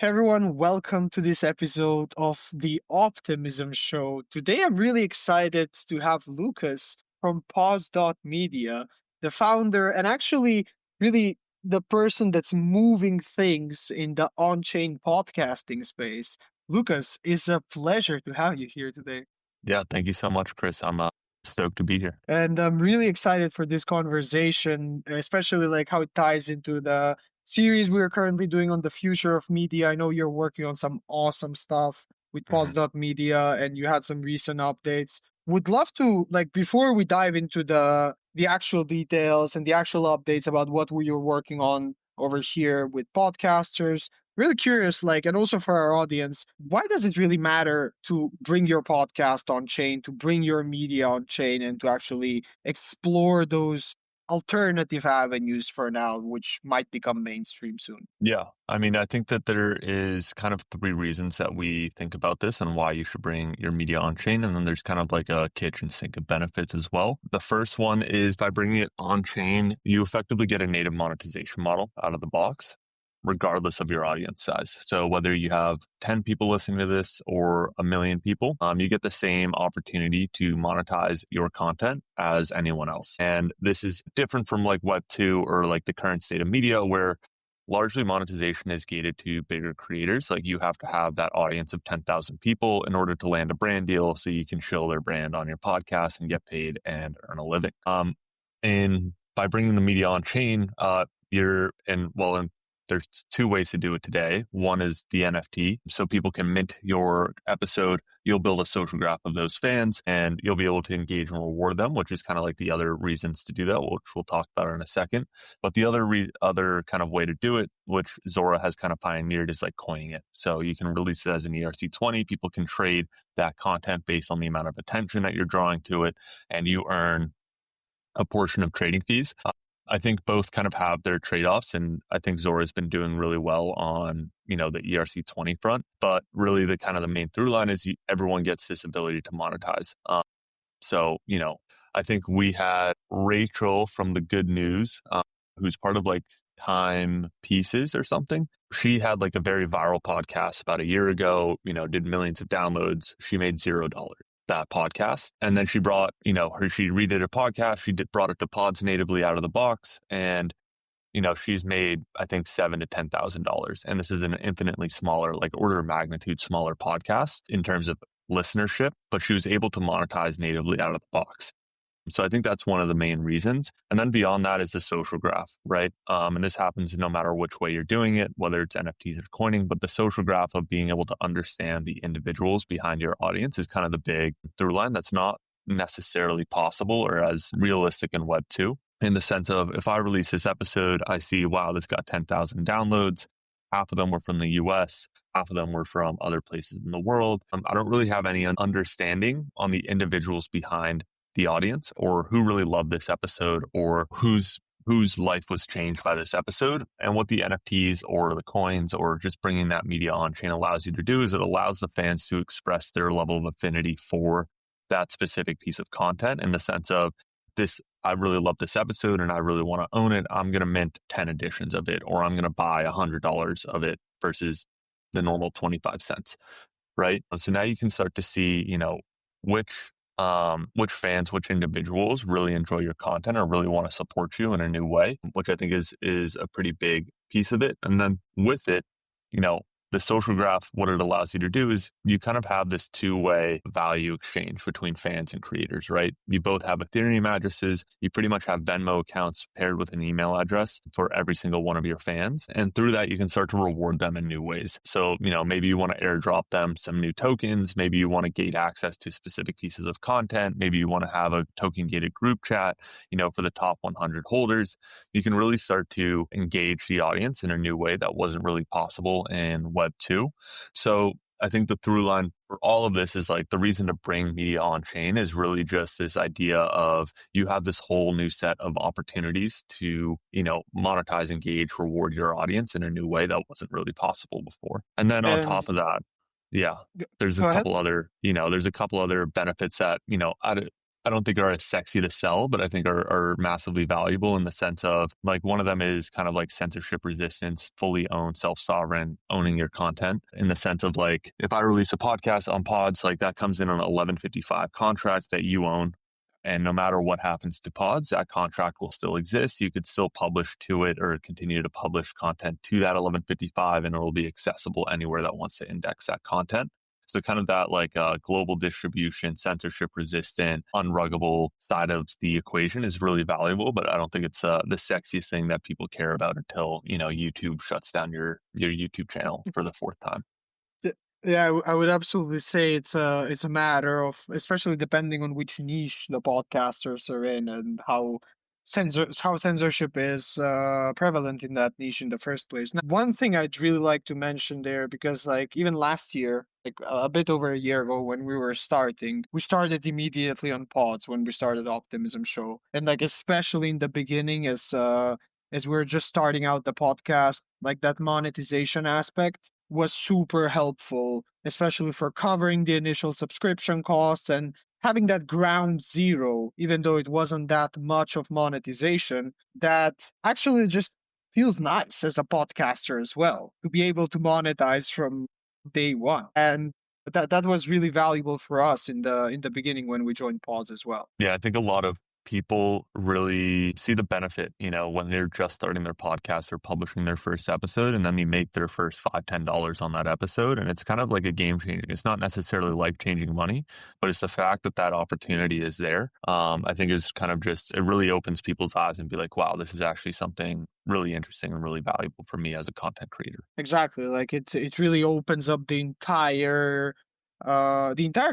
Hey everyone, welcome to this episode of the Optimism Show. Today I'm really excited to have Lucas from Pods.Media, the founder and actually really the person that's moving things in the on-chain podcasting space. Lucas, it's a pleasure to have you here today. Yeah, thank you so much, Kris. I'm stoked to be here. And I'm really excited for this conversation, especially like how it ties into the series we are currently doing on the future of media. I know you're working on some awesome stuff with hmm Pods.Media and you had some recent updates. Would love to, like, before we dive into the actual details and the actual updates about what you're working on over here with podcasters, really curious, like, and also for our audience, why does it really matter to bring your podcast on chain, to bring your media on chain, and to actually explore those alternative avenues for now, which might become mainstream soon? Yeah, I mean, I think that there is kind of three reasons that we think about this and why you should bring your media on chain. And then there's kind of like a kitchen sink of benefits as well. The first one is by bringing it on chain, you effectively get a native monetization model out of the box, regardless of your audience size. So whether you have 10 people listening to this or a million people, you get the same opportunity to monetize your content as anyone else. And this is different from like Web2 or like the current state of media where largely monetization is gated to bigger creators. Like you have to have that audience of 10,000 people in order to land a brand deal so you can show their brand on your podcast and get paid and earn a living. And by bringing the media on chain, and there's two ways to do it today. One is the NFT. So people can mint your episode. You'll build a social graph of those fans and you'll be able to engage and reward them, which is kind of like the other reasons to do that, which we'll talk about in a second. But the other kind of way to do it, which Zora has kind of pioneered, is like coining it. So you can release it as an ERC20. People can trade that content based on the amount of attention that you're drawing to it, and you earn a portion of trading fees. I think both kind of have their trade-offs, and I think Zora's been doing really well on, the ERC20 front. But really the kind of the main through line is everyone gets this ability to monetize. So, I think we had Rachel from the Good News, who's part of like Time Pieces or something. She had like a very viral podcast about a year ago, did millions of downloads. She made $0 that podcast. And then she brought, she redid a podcast. Brought it to Pods natively out of the box. And, she's made, I think, $7,000 to $10,000. And this is an infinitely smaller, like order of magnitude smaller podcast in terms of listenership, but she was able to monetize natively out of the box. So I think that's one of the main reasons. And then beyond that is the social graph, right? And this happens no matter which way you're doing it, whether it's NFTs or coining, but the social graph of being able to understand the individuals behind your audience is kind of the big through line that's not necessarily possible or as realistic in Web 2. In the sense of if I release this episode, I see, wow, this got 10,000 downloads. Half of them were from the US, half of them were from other places in the world. I don't really have any understanding on the individuals behind the audience or who really loved this episode or whose life was changed by this episode. And what the NFTs or the coins or just bringing that media on chain allows you to do is it allows the fans to express their level of affinity for that specific piece of content in the sense of this, I really love this episode and I really want to own it. I'm going to mint 10 editions of it, or I'm going to buy $100 of it versus the normal 25 cents. Right. So now you can start to see, which fans, which individuals really enjoy your content or really want to support you in a new way, which I think is a pretty big piece of it. And then with it, the social graph, what it allows you to do is you kind of have this two-way value exchange between fans and creators, right? You both have Ethereum addresses. You pretty much have Venmo accounts paired with an email address for every single one of your fans. And through that, you can start to reward them in new ways. So, maybe you want to airdrop them some new tokens. Maybe you want to gate access to specific pieces of content. Maybe you want to have a token gated group chat, for the top 100 holders. You can really start to engage the audience in a new way that wasn't really possible in Web 2. So I think the through line for all of this is like the reason to bring media on chain is really just this idea of you have this whole new set of opportunities to, monetize, engage, reward your audience in a new way that wasn't really possible before. And then on And top of that, yeah, there's a go ahead. couple other, there's a couple other benefits that, I don't think are as sexy to sell, but I think are massively valuable in the sense of like one of them is kind of like censorship resistance, fully owned, self-sovereign, owning your content in the sense of like if I release a podcast on Pods, like that comes in an 1155 contract that you own. And no matter what happens to Pods, that contract will still exist. You could still publish to it or continue to publish content to that 1155 and it will be accessible anywhere that wants to index that content. So kind of that like global distribution, censorship resistant, unruggable side of the equation is really valuable, but I don't think it's the sexiest thing that people care about until, YouTube shuts down your YouTube channel for the fourth time. Yeah, I would absolutely say it's a matter of, especially depending on which niche the podcasters are in and how censorship is prevalent in that niche in the first place. Now, one thing I'd really like to mention there, because like even last year, like a bit over a year ago when we were starting, we started immediately on Pods when we started Optimism Show, and like especially in the beginning as we were just starting out the podcast, like that monetization aspect was super helpful, especially for covering the initial subscription costs and having that ground zero, even though it wasn't that much of monetization, that actually just feels nice as a podcaster as well, to be able to monetize from day one. And that was really valuable for us in the beginning when we joined Pods as well. Yeah, I think a lot of people really see the benefit, when they're just starting their podcast or publishing their first episode, and then they make their first $5, $10 on that episode. And it's kind of like a game changing. It's not necessarily life changing money, but it's the fact that that opportunity is there. I think is kind of just, it really opens people's eyes and be like, wow, this is actually something really interesting and really valuable for me as a content creator. Exactly. Like it really opens up the entire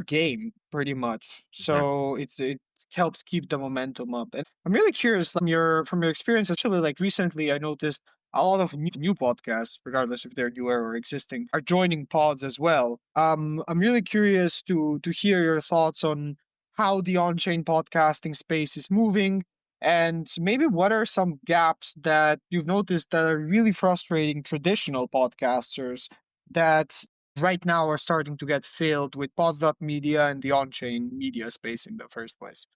game pretty much. Yeah. So it helps keep the momentum up. And I'm really curious from your experience, especially like recently I noticed a lot of new podcasts, regardless if they're newer or existing, are joining pods as well. I'm really curious to hear your thoughts on how the on-chain podcasting space is moving, and maybe what are some gaps that you've noticed that are really frustrating traditional podcasters that right now are starting to get filled with Pods.Media and the on-chain media space in the first place?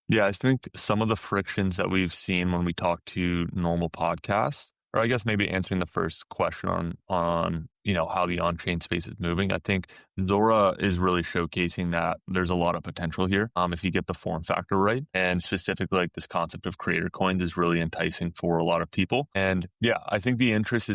Yeah, I think some of the frictions that we've seen when we talk to normal podcasts, or I guess maybe answering the first question on how the on-chain space is moving. I think Zora is really showcasing that there's a lot of potential here. If you get the form factor right, and specifically like this concept of creator coins is really enticing for a lot of people. And yeah, I think the interest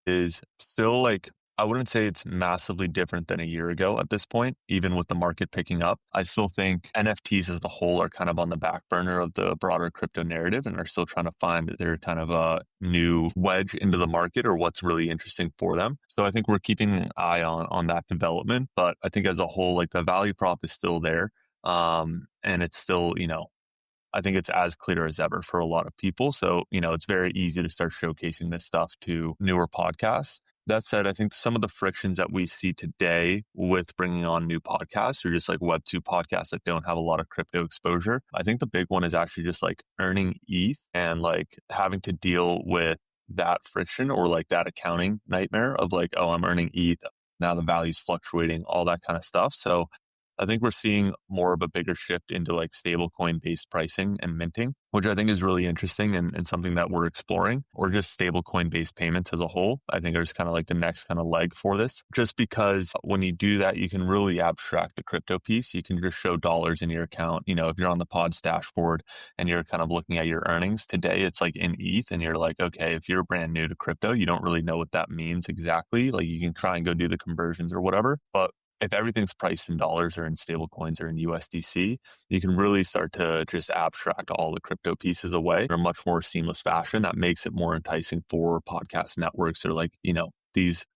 is still like, I wouldn't say it's massively different than a year ago at this point, even with the market picking up. I still think NFTs as a whole are kind of on the back burner of the broader crypto narrative and are still trying to find their kind of a new wedge into the market or what's really interesting for them. So I think we're keeping an eye on that development. But I think as a whole, like the value prop is still there. And it's still, I think it's as clear as ever for a lot of people. So, it's very easy to start showcasing this stuff to newer podcasts. That said, I think some of the frictions that we see today with bringing on new podcasts or just like Web2 podcasts that don't have a lot of crypto exposure, I think the big one is actually just like earning ETH and like having to deal with that friction or like that accounting nightmare of like, oh, I'm earning ETH. Now the value's fluctuating, all that kind of stuff. So I think we're seeing more of a bigger shift into like stablecoin-based pricing and minting, which I think is really interesting and something that we're exploring, or just stablecoin-based payments as a whole. I think there's kind of like the next kind of leg for this, just because when you do that, you can really abstract the crypto piece. You can just show dollars in your account. If you're on the Pods dashboard and you're kind of looking at your earnings today, it's like in ETH and you're like, okay, if you're brand new to crypto, you don't really know what that means exactly. Like you can try and go do the conversions or whatever, but if everything's priced in dollars or in stable coins or in USDC, you can really start to just abstract all the crypto pieces away in a much more seamless fashion that makes it more enticing for podcast networks or like, these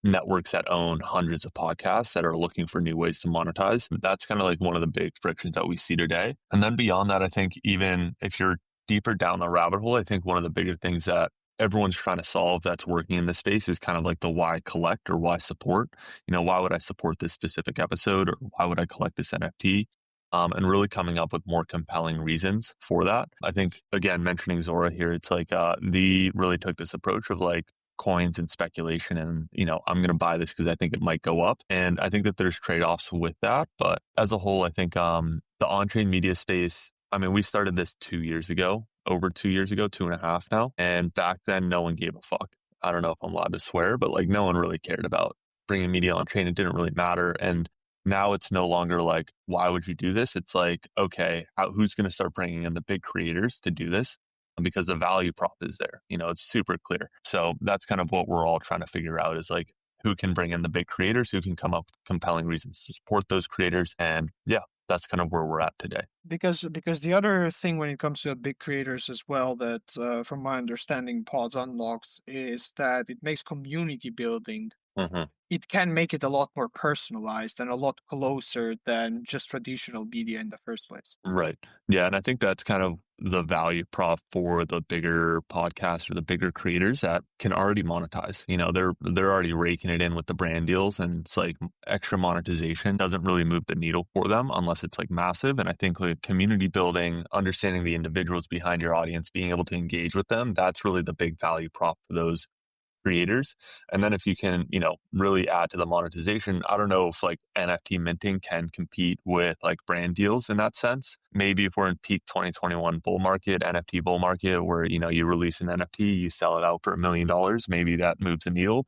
networks that own hundreds of podcasts that are looking for new ways to monetize. That's kind of like one of the big frictions that we see today. And then beyond that, I think even if you're deeper down the rabbit hole, I think one of the bigger things that everyone's trying to solve that's working in this space is kind of like the why collect or why support. Why would I support this specific episode or why would I collect this NFT? And really coming up with more compelling reasons for that. I think, again, mentioning Zora here, it's like they really took this approach of like, coins and speculation and, I'm going to buy this because I think it might go up. And I think that there's trade-offs with that. But as a whole, I think the on-chain media space, I mean, we started this 2 years ago, over 2 years ago, 2.5 now. And back then, no one gave a fuck. I don't know if I'm allowed to swear, but like no one really cared about bringing media on chain. It didn't really matter. And now it's no longer like, why would you do this? It's like, okay, who's going to start bringing in the big creators to do this? Because the value prop is there. It's super clear. So that's kind of what we're all trying to figure out is like, who can bring in the big creators, who can come up with compelling reasons to support those creators. And yeah, that's kind of where we're at today. Because the other thing when it comes to big creators as well that from my understanding Pods unlocks is that it makes community building. Mm-hmm. It can make it a lot more personalized and a lot closer than just traditional media in the first place. Right. Yeah. And I think that's kind of the value prop for the bigger podcasts or the bigger creators that can already monetize. They're already raking it in with the brand deals, and it's like extra monetization doesn't really move the needle for them unless it's like massive. And I think like community building, understanding the individuals behind your audience, being able to engage with them, that's really the big value prop for those creators. And then if you can, really add to the monetization, I don't know if like NFT minting can compete with like brand deals in that sense. Maybe if we're in peak 2021 bull market, NFT bull market, where, you release an NFT, you sell it out for $1 million, maybe that moves the needle.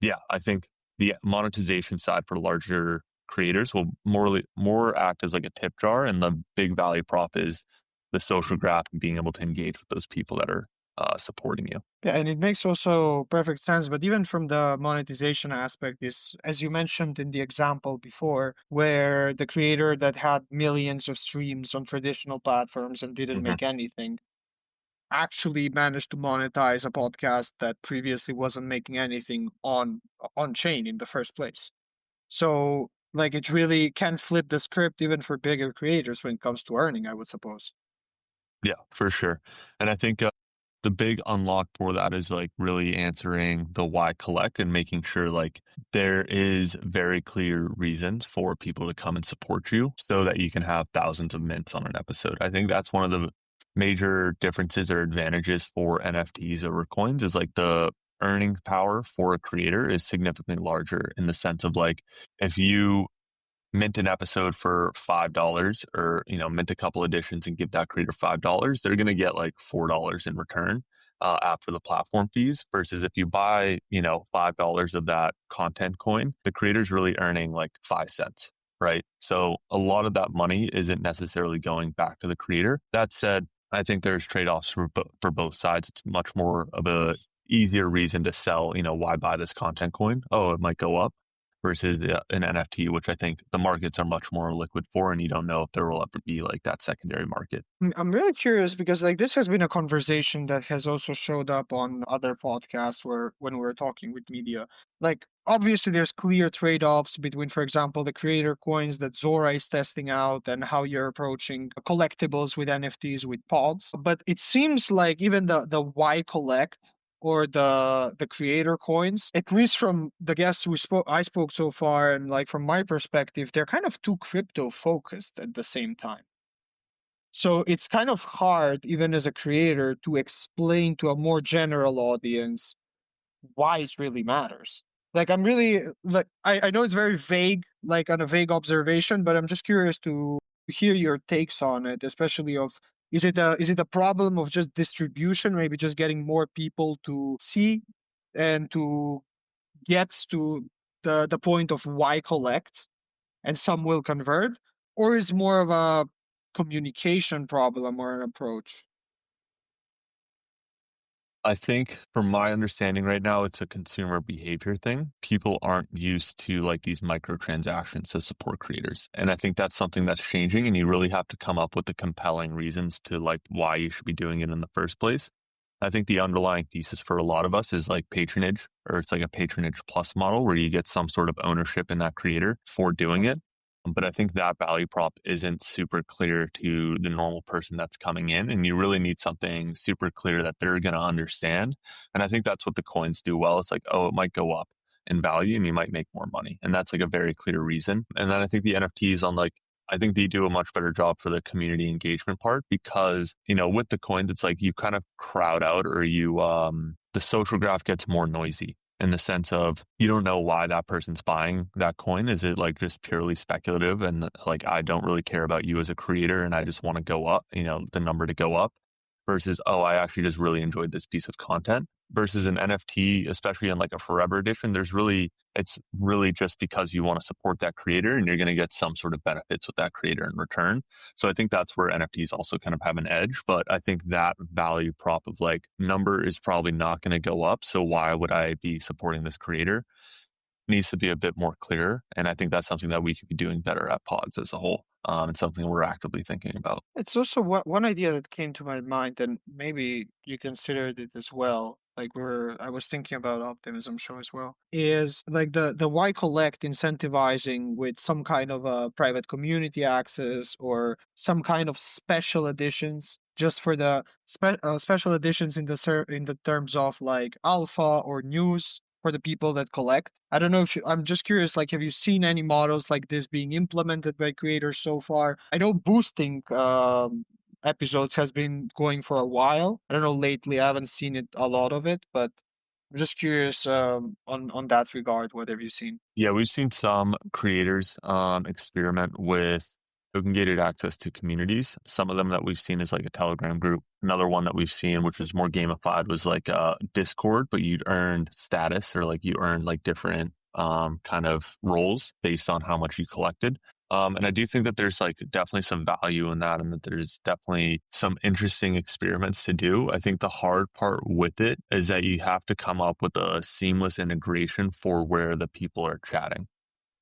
Yeah, I think the monetization side for larger creators will more act as like a tip jar. And the big value prop is the social graph and being able to engage with those people that are supporting you. Yeah, and it makes also perfect sense. But even from the monetization aspect, is as you mentioned in the example before, where the creator that had millions of streams on traditional platforms and didn't Mm-hmm. make anything actually managed to monetize a podcast that previously wasn't making anything on chain in the first place. So like it really can flip the script even for bigger creators when it comes to earning, I would suppose. Yeah, for sure. And I think the big unlock for that is like really answering the why collect and making sure like there is very clear reasons for people to come and support you so that you can have thousands of mints on an episode. I think that's one of the major differences or advantages for NFTs over coins is like the earning power for a creator is significantly larger in the sense of like if you mint an episode for $5 or, mint a couple editions and give that creator $5, they're going to get like $4 in return after the platform fees versus if you buy, $5 of that content coin, the creator's really earning like 5 cents, right? So a lot of that money isn't necessarily going back to the creator. That said, I think there's trade-offs for both sides. It's much more of a easier reason to sell, why buy this content coin? Oh, it might go up versus an NFT, which I think the markets are much more liquid for, and you don't know if there will ever be like that secondary market. I'm really curious because like this has been a conversation that has also showed up on other podcasts where when we're talking with media. Like obviously there's clear trade-offs between, for example, the creator coins that Zora is testing out and how you're approaching collectibles with NFTs with pods. But it seems like even the why collect or the creator coins, at least from the guests I spoke so far, and like from my perspective, they're kind of too crypto focused at the same time. So it's kind of hard, even as a creator, to explain to a more general audience why it really matters. Like I'm really like I know it's very vague, like on a vague observation, but I'm just curious to hear your takes on it, especially of is it a problem of just distribution, maybe just getting more people to see and to get to the point of why collect and some will convert, or is more of a communication problem or an approach? I think from my understanding right now, it's a consumer behavior thing. People aren't used to like these microtransactions to support creators. And I think that's something that's changing, and you really have to come up with the compelling reasons to like why you should be doing it in the first place. I think the underlying thesis for a lot of us is like patronage, or it's like a patronage plus model where you get some sort of ownership in that creator for doing it. But I think that value prop isn't super clear to the normal person that's coming in. And you really need something super clear that they're going to understand. And I think that's what the coins do well. It's like, oh, it might go up in value and you might make more money. And that's like a very clear reason. And then I think the NFTs on like, I think they do a much better job for the community engagement part because, with the coins, it's like you kind of crowd out or you the social graph gets more noisy in the sense of you don't know why that person's buying that coin. Is it like just purely speculative and like I don't really care about you as a creator and I just want to go up, the number to go up versus, oh, I actually just really enjoyed this piece of content versus an NFT, especially in like a forever edition. It's really just because you want to support that creator and you're going to get some sort of benefits with that creator in return. So I think that's where NFTs also kind of have an edge, but I think that value prop of like number is probably not going to go up. So why would I be supporting this creator? Needs to be a bit more clear. And I think that's something that we could be doing better at Pods as a whole. And something we're actively thinking about. It's also one idea that came to my mind, and maybe you considered it as well. Like I was thinking about Optimism Show as well. Is like the Y Collect incentivizing with some kind of a private community access or some kind of special editions, just for the special editions in in the terms of like alpha or news for the people that collect. I don't know if I'm just curious, like, have you seen any models like this being implemented by creators so far? I know boosting episodes has been going for a while. I don't know lately, I haven't seen it a lot of it, but I'm just curious on that regard. What have you seen? Yeah, we've seen some creators experiment with token gated access to communities. Some of them that we've seen is like a Telegram group. Another one that we've seen, which is more gamified, was like Discord, but you'd earned status or like you earned like different kind of roles based on how much you collected. And I do think that there's like definitely some value in that and that there's definitely some interesting experiments to do. I think the hard part with it is that you have to come up with a seamless integration for where the people are chatting,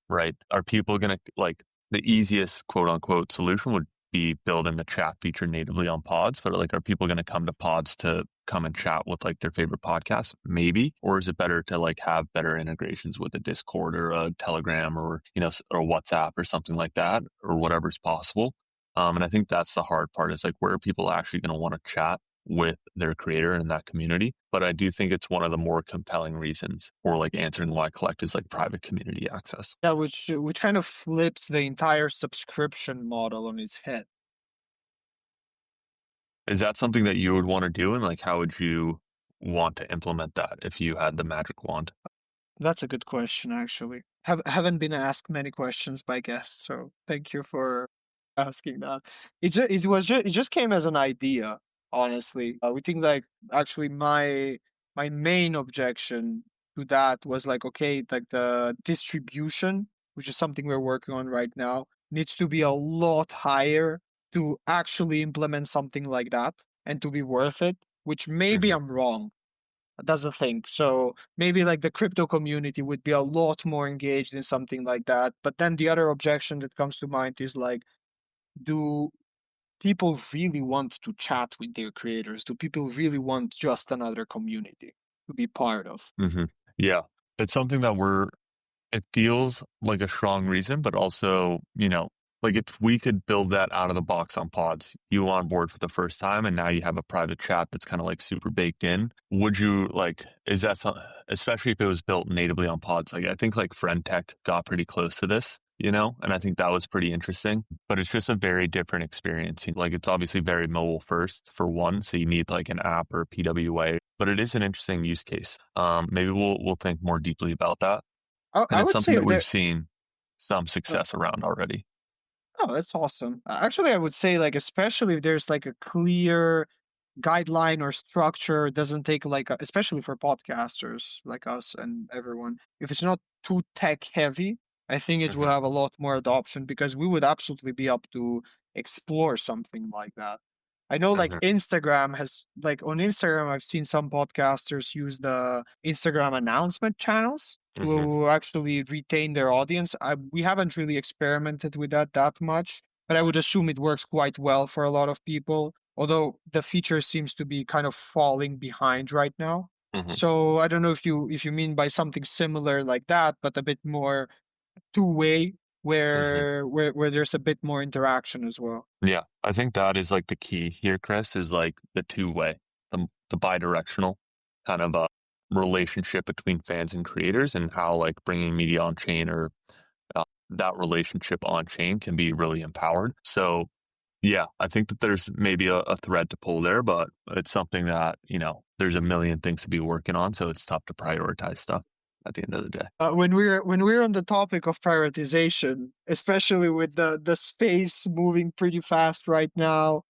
right? Are people going to like the easiest quote unquote solution would be building the chat feature natively on Pods, but like, are people going to come to Pods to come and chat with like their favorite podcast? Maybe. Or is it better to like have better integrations with a Discord or a Telegram or, or WhatsApp or something like that or whatever's possible? And I think that's the hard part is like, where are people actually going to want to chat with their creator in that community? But I do think it's one of the more compelling reasons for like answering why Collect is like private community access. Yeah, which kind of flips the entire subscription model on its head. Is that something that you would want to do? And like, how would you want to implement that if you had the magic wand? That's a good question, actually. Haven't been asked many questions by guests, so thank you for asking that. It just came as an idea, honestly. We think like actually my main objection to that was like, okay, like the distribution, which is something we're working on right now, needs to be a lot higher to actually implement something like that and to be worth it, which maybe Mm-hmm. I'm wrong. That's the thing. So maybe like the crypto community would be a lot more engaged in something like that. But then the other objection that comes to mind is like, do people really want to chat with their creators? Do people really want just another community to be part of? Mm-hmm. Yeah. It's something that it feels like a strong reason, but also, like if we could build that out of the box on Pods, you on board for the first time, and now you have a private chat that's kind of like super baked in. Would you like, is that something, especially if it was built natively on Pods? Like, I think like Friend Tech got pretty close to this, and I think that was pretty interesting, but it's just a very different experience. Like, it's obviously very mobile first for one. So you need like an app or PWA, but it is an interesting use case. Maybe we'll think more deeply about that. And I it's would something say that we've there. seen some uh, success around already. Oh, that's awesome. Actually, I would say like especially if there's like a clear guideline or structure, doesn't take like especially for podcasters like us and everyone, if it's not too tech heavy, I think it will Hmm. have a lot more adoption because we would absolutely be up to explore something like that. I know like Hmm. Instagram has like on Instagram I've seen some podcasters use the Instagram announcement channels Hmm. to actually retain their audience. We haven't really experimented with that much, but I would assume it works quite well for a lot of people, although the feature seems to be kind of falling behind right now. Hmm. So I don't know if you mean by something similar like that, but a bit more two-way, Hmm. where there's a bit more interaction as well. Yeah, I think that is like the key here, Chris, is like the two-way, the bi-directional kind of relationship between fans and creators and how like bringing media on chain or that relationship on chain can be really empowered. So Yeah, I think that there's maybe a thread to pull there, but it's something that, there's a million things to be working on. So it's tough to prioritize stuff at the end of the day. When we're on the topic of prioritization, especially with the space moving pretty fast right now,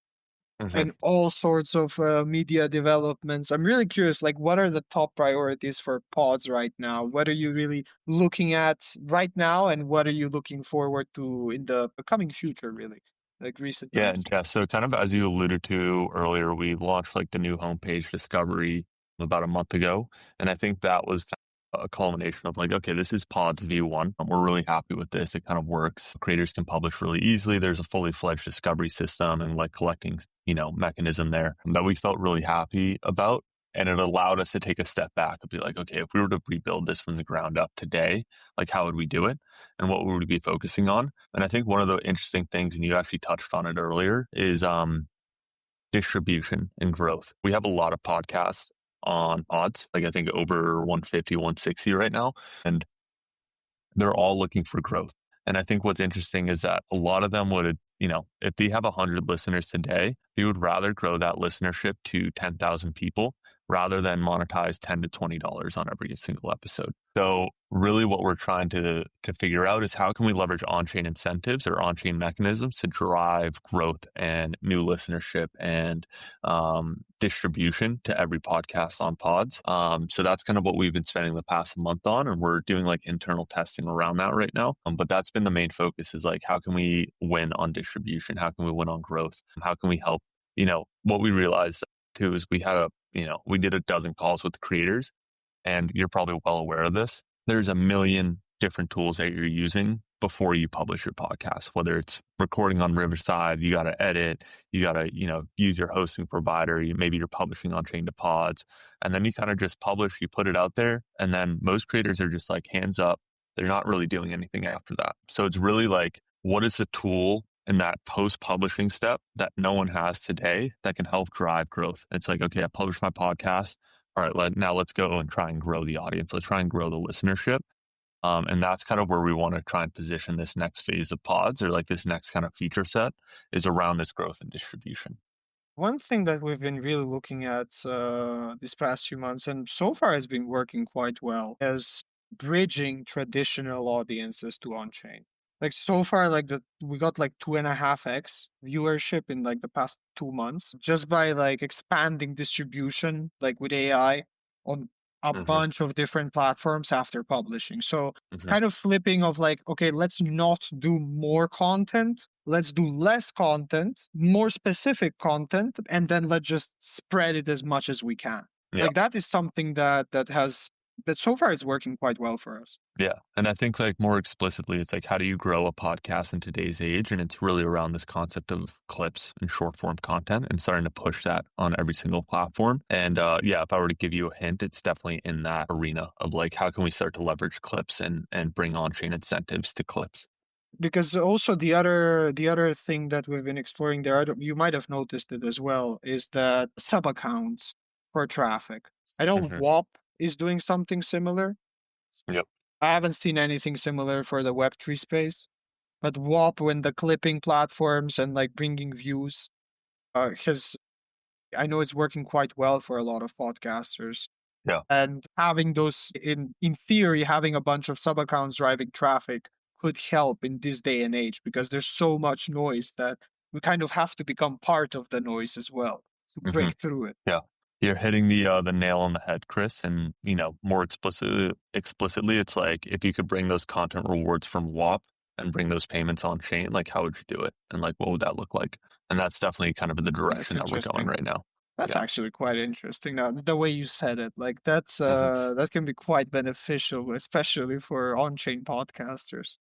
Hmm. and all sorts of media developments. I'm really curious, like, what are the top priorities for pods right now? What are you really looking at right now, and what are you looking forward to in the coming future, really, like recent Yeah, times? and yeah, so kind of as you alluded to earlier, we launched like the new homepage discovery about a month ago. And I think that was kind of a culmination of like, okay, this is Pods V1. We're really happy with this. It kind of works. Creators can publish really easily. There's a fully fledged discovery system and like collecting, mechanism there that we felt really happy about. And it allowed us to take a step back and be like, okay, if we were to rebuild this from the ground up today, like how would we do it? And what would we be focusing on? And I think one of the interesting things, and you actually touched on it earlier, is distribution and growth. We have a lot of podcasts on pods, like I think over 150, 160 right now. And they're all looking for growth. And I think what's interesting is that a lot of them would, if they have 100 listeners today, they would rather grow that listenership to 10,000 people rather than monetize $10 to $20 on every single episode. So really what we're trying to figure out is how can we leverage on-chain incentives or on-chain mechanisms to drive growth and new listenership and distribution to every podcast on pods. So that's kind of what we've been spending the past month on, and we're doing like internal testing around that right now. But that's been the main focus is like, how can we win on distribution? How can we win on growth? How can we help? What we realized too is we did a dozen calls with creators, and you're probably well aware of this. There's a million different tools that you're using before you publish your podcast, whether it's recording on Riverside, you got to edit, you got to, use your hosting provider. Maybe you're publishing on Chain to Pods, and then you kind of just publish, you put it out there. And then most creators are just like hands up. They're not really doing anything after that. So it's really like, what is the tool in that post publishing step that no one has today that can help drive growth? It's like, okay, I published my podcast. All right, now let's go and try and grow the audience. Let's try and grow the listenership. And that's kind of where we want to try and position this next phase of pods, or like this next kind of feature set, is around this growth and distribution. One thing that we've been really looking at these past few months, and so far has been working quite well, is bridging traditional audiences to on-chain. Like so far, like we got like 2.5x viewership in like the past 2 months just by like expanding distribution, like with AI on a Hmm. bunch of different platforms after publishing. So Hmm. kind of flipping of like, okay, let's not do more content. Let's do less content, more specific content, and then let's just spread it as much as we can. Yeah. Like that is something that so far is working quite well for us. Yeah. And I think like more explicitly, it's like, how do you grow a podcast in today's age? And it's really around this concept of clips and short form content and starting to push that on every single platform. And yeah, if I were to give you a hint, it's definitely in that arena of like, how can we start to leverage clips and bring on chain incentives to clips? Because also the other thing that we've been exploring there, you might have noticed it as well, is that sub accounts for traffic. I know Hmm. WAP is doing something similar. Yep. I haven't seen anything similar for the Web3 space, but WAP when the clipping platforms and like bringing views has I know it's working quite well for a lot of podcasters. Yeah. And having those in theory, having a bunch of sub accounts driving traffic could help in this day and age because there's so much noise that we kind of have to become part of the noise as well to Hmm. break through it. Yeah. You're hitting the nail on the head, Kris. And more explicitly, it's like if you could bring those content rewards from WAP and bring those payments on chain, like how would you do it? And like what would that look like? And that's definitely kind of the That's direction that we're going interesting. right now. That's Yeah. actually quite interesting. Now, the way you said it, like that's Hmm. that can be quite beneficial, especially for on-chain podcasters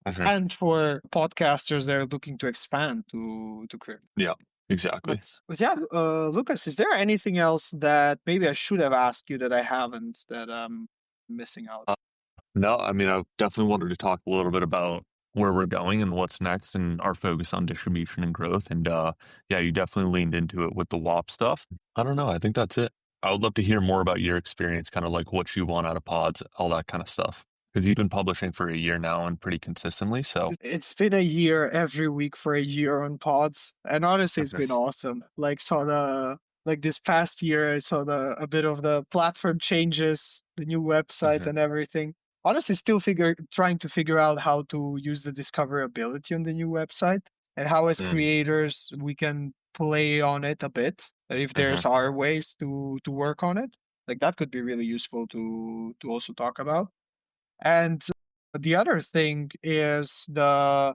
Hmm. and for podcasters that are looking to expand to crypto. Yeah. Exactly. But yeah, Lucas, is there anything else that maybe I should have asked you that I haven't that I'm missing out? No, I mean, I definitely wanted to talk a little bit about where we're going and what's next and our focus on distribution and growth. And yeah, you definitely leaned into it with the WAP stuff. I don't know. I think that's it. I would love to hear more about your experience, kind of like what you want out of pods, all that kind of stuff. Because you've been publishing for a year now and pretty consistently. So, It's been a year every week for a year on Pods, and honestly, it's been goodness. awesome. Like saw the like this past year, I saw the a bit of the platform changes, the new website Mhm. and everything. Honestly, still trying to figure out how to use the discoverability on the new website and how as Mm, creators we can play on it a bit. And if mhm. there's our ways to work on it, like that could be really useful to also talk about. And the other thing is the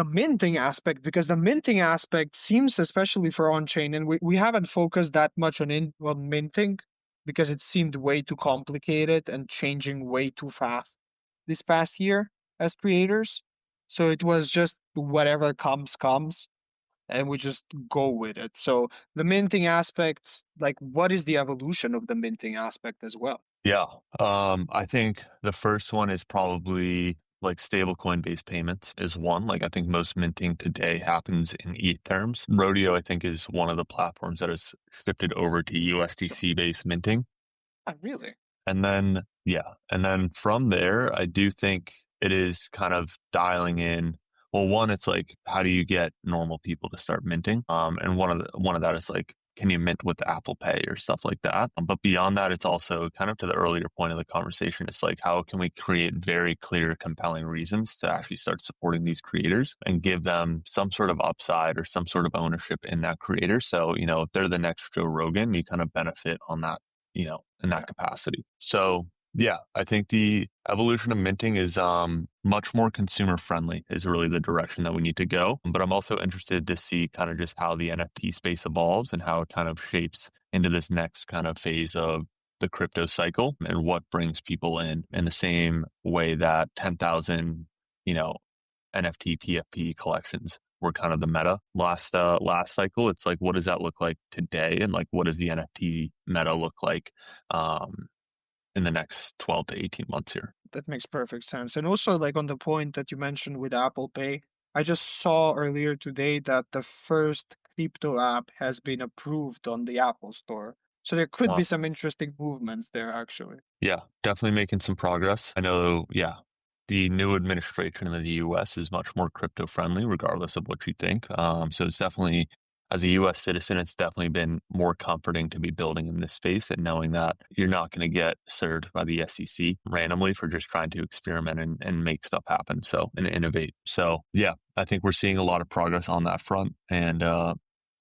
minting aspect, because the minting aspect seems, especially for on-chain, and we haven't focused that much on minting because it seemed way too complicated and changing way too fast this past year as creators. So it was just whatever comes, and we just go with it. So the minting aspect, like what is the evolution of the minting aspect as well? Yeah. I think the first one is probably like stablecoin-based payments is one. Like I think most minting today happens in ETH terms. Rodeo, I think, is one of the platforms that has shifted over to Sure. USDC-based minting. Really? And then, yeah. And then from there, I do think it is kind of dialing in. Well, one, it's like, how do you get normal people to start minting? And one of that is like, can you mint with Apple Pay or stuff like that? But beyond that, it's also kind of to the earlier point of the conversation. It's like, how can we create very clear, compelling reasons to actually start supporting these creators and give them some sort of upside or some sort of ownership in that creator? So, if they're the next Joe Rogan, you kind of benefit on that, in that Yeah. capacity. So yeah, I think the evolution of minting is much more consumer friendly is really the direction that we need to go. But I'm also interested to see kind of just how the NFT space evolves and how it kind of shapes into this next kind of phase of the crypto cycle and what brings people in the same way that 10,000, you know, NFT TFP collections were kind of the meta last cycle. It's like, what does that look like today? And like, what does the NFT meta look like um, in the next 12 to 18 months here? That makes perfect sense. And also, like on the point that you mentioned with Apple Pay, I just saw earlier today that the first crypto app has been approved on the Apple Store. So there could be Wow. some interesting movements there, actually. Yeah, definitely making some progress. I know, yeah, the new administration in the US is much more crypto friendly, regardless of what you think. So it's definitely, as a US citizen, it's definitely been more comforting to be building in this space and knowing that you're not going to get served by the SEC randomly for just trying to experiment and make stuff happen. So, and innovate. So, yeah, I think we're seeing a lot of progress on that front. And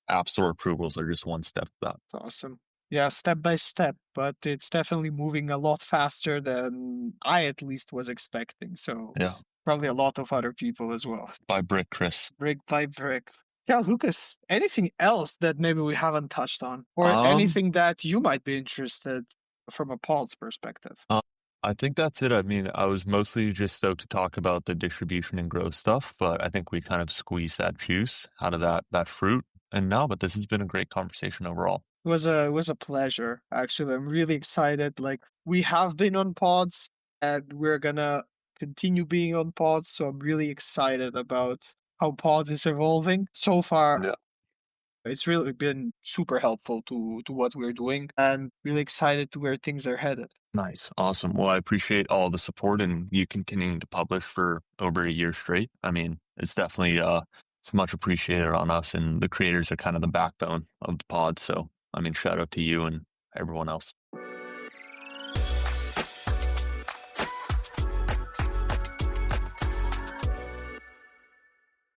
App Store approvals are just one step to that. Awesome. Yeah, step by step, but it's definitely moving a lot faster than I at least was expecting. So Yeah, probably a lot of other people as well. by brick, Kris. Brick by brick. Yeah, Lucas, anything else that maybe we haven't touched on, or Um, anything that you might be interested from a Paul's perspective? Uh, I think that's it. I mean, I was mostly just stoked to talk about the distribution and growth stuff, but I think we kind of squeezed that juice out of that fruit. And no, but this has been a great conversation overall. It was a pleasure, actually. I'm really excited. Like we have been on Pods and we're gonna continue being on Pods, so I'm really excited about how Pods is evolving. So far, Yeah. it's really been super helpful to what we're doing and really excited to where things are headed. Nice. Awesome. Well, I appreciate all the support and you continuing to publish for over a year straight. I mean, it's definitely it's much appreciated on us and the creators are kind of the backbone of the pod. So I mean, shout out to you and everyone else.